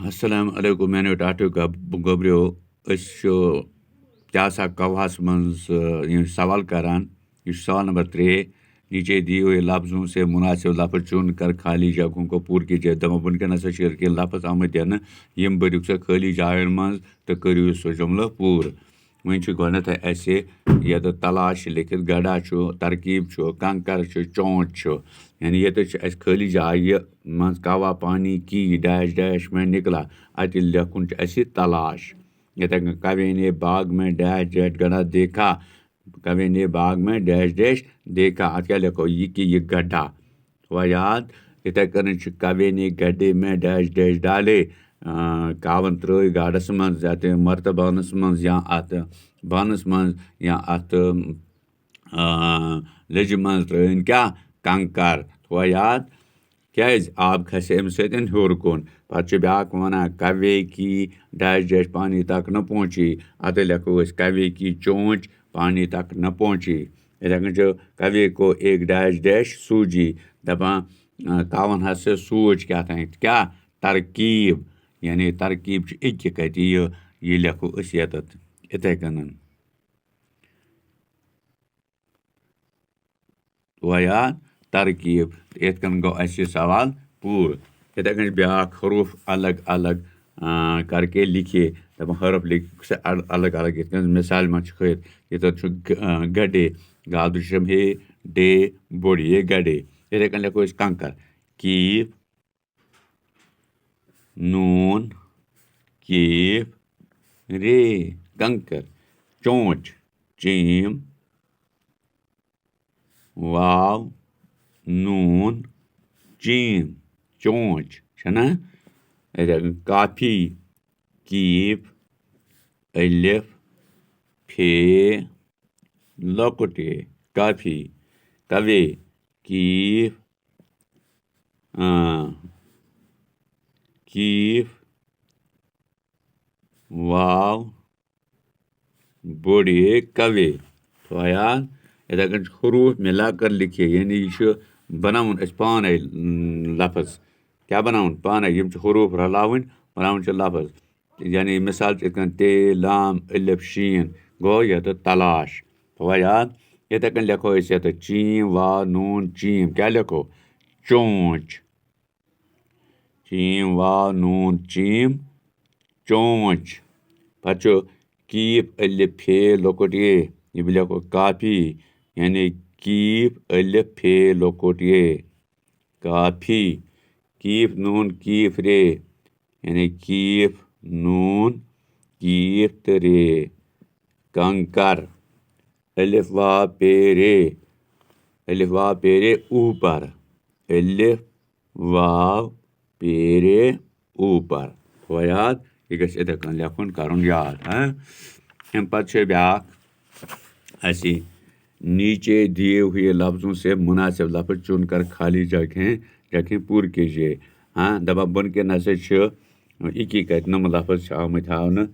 अस्सलाम वालेकुम मैंने टाटो गोबरियो क्या सा कवास मंज सवाल करान ये सवाल नंबर 3 नीचे दिए हुए लफ्ज़ों से मुनासिब लफ्ज़ चुन कर खाली जगहों को पूर कीजिए दमा वनकस लफ्ज़ आमद दिन यम बरिक सा खाली जायन मज तो करियो सो जुमला पूर वन गोनथ ऐसे ये तलाश लिखित गड़ा तरकीब कंकर चौंच यानी ये खाली जाए मज कवा पानी की डैश डैश में निकला अत लिखुन तलाश यथ कवे ने बाग में डैश डैश गड्ढा देखा कवे ने बाग में डैश डैश देखा अत क्या लिखो ये गड्ढा वह याद इथे कन कवे ने गड्ढे में डैश डैश डाले कावन त्र गाड़स मज मर्त बानस मज या अत बानस मज या अत लज मज त्रन क्या कंकर वह याद क्या आब खस अम सतन हर कुन पे ब्या वन कवे की डैश डैश पानी तक न पहुँची अत लिखो कवे की चोंच पानी तक न पहुँची इथे कवे को एक डैश डैश सूझी दपान कावन हस सूझ क्या तरकीब यानी तरकीब एक कत ये लिखो यत इथे कन वह तरकीब इत कन गो सवाल पूर इथे कन ब्या हरूफ अलग अलग करके लिखिए दपान हरफ लिख अलग अलग इत मिसाल मत ये गड्ढे गाद हे डे बोड़ ये गड्ढे इथे कन लिखो कंकर कीफ नून कीफ रे कंकर चोंच चीम वाव नून चीम चोंच छना काफी कीफ अलिफ फे लकुटे काफी कवे कीफ कीफ वाव बड़े कवे तो याद इधर कन हरूफ मिलाकर लिखिए यानी ये बनावन पाने लफ्ज़ क्या बनावन पाने यम हरूफ रलावन बनावन लफ्ज़ यानी मिसाल ते लाम अलिफ शीन गो यह तलाश वह याद इथे कन लिखो चीम वाव नून चीम क्या लिखो चोंच चीम वाव नून चीम चोंच पे कीफ अलिफ फे लकुट ये लिखो काफी यानी कीफ अलिफ फे लकुट ये काफी कीफ नून कीफ रे यानी कीफ नून कीफ रे कंकर अलिफ वाव पेरे ऊपर अलिफ वाव पेरे ऊपर वह याद यह गस इथे कन लिखुन करुन याद अम पे ब्या नीचे दिए हुए लफ्ज़ों से मुनासिब लफ्ज़ चुनकर खाली जगहें पूर कीजिए दपा बन के नस कत नम लफ्ज़ आमत हावन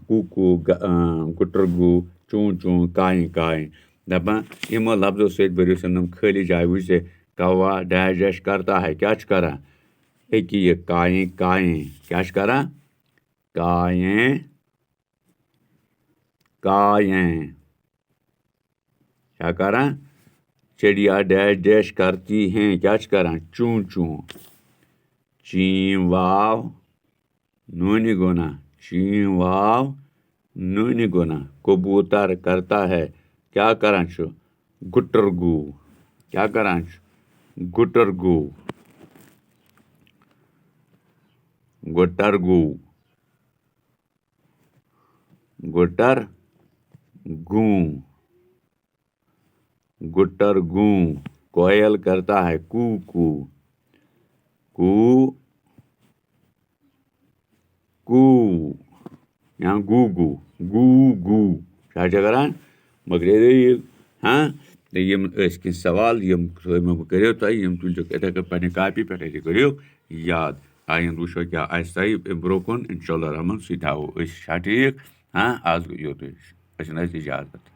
कूकू गुटरगू चूँ चूँ काएँ काएँ दपा यमो लफ्ज़ों से बरियो नम खाली जाए वुझ कौवा डैश डैश करता है क्या करा ये काएँ काएँ क्या करा काएँ काएँ क्या करा चिड़िया डैश डैश करती हैं क्या करा चूँ चूँ चीम वाव नूनी गुना चीम वाव नूनी गुना कबूतर करता है क्या करा गुटरगू क्या करा गुटरगू गुटरगू गुटर गू गुटर गू कोयल करता है कू कू कू कू यहाँ गू गू गू गू क्या करान मगर यम सवाल यम करो तुम तुलो इथे पे कापी पे करो याद आइन वो क्या ब्रोकुन इंशाल्लाह रहमान सह ठीक आज गो योत इजाजत।